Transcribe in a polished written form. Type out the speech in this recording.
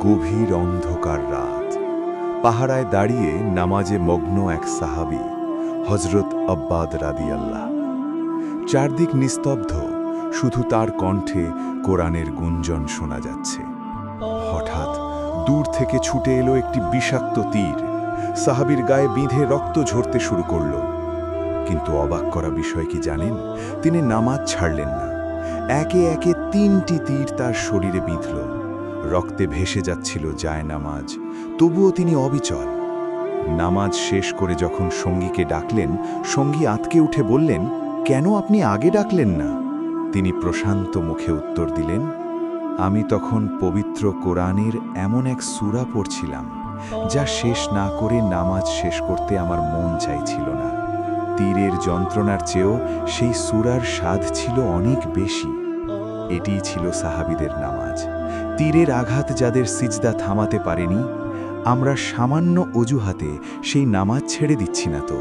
গভীর অন্ধকার রাত, পাহারায় দাঁড়িয়ে নামাজে মগ্ন এক সাহাবী হযরত আব্বাদ রাদিয়াল্লাহ। চারদিক নিস্তব্ধ, শুধু তার কণ্ঠে কোরআনের গুঞ্জন শোনা যাচ্ছে। হঠাৎ দূর থেকে ছুটে এলো একটি বিষাক্ত তীর, সাহাবীর গায়ে বিঁধে রক্ত ঝরতে শুরু করল। কিন্তু অবাক করা বিষয় কি জানেন, তিনি নামাজ ছাড়লেন না। একে একে 3টি তীর তার শরীরে বিঁধল, রক্তে ভেসে যাচ্ছিল জায়নামাজ, তবুও তিনি অবিচল। নামাজ শেষ করে যখন সঙ্গীকে ডাকলেন, সঙ্গী আঁতকে উঠে বললেন, কেন আপনি আগে ডাকলেন না? তিনি প্রশান্ত মুখে উত্তর দিলেন, আমি তখন পবিত্র কোরআনের এমন এক সূরা পড়ছিলাম যা শেষ না করে নামাজ শেষ করতে আমার মন চাইছিল না। তীরের যন্ত্রণার চেয়েও সেই সূরার স্বাদ ছিল অনেক বেশি। এটিই ছিল সাহাবীদের নামাজ। তীরের আঘাত যাদের সিজদা থামাতে পারেনি, আমরা সামান্য অজুহাতে সেই নামাজ ছেড়ে দিচ্ছি না তো।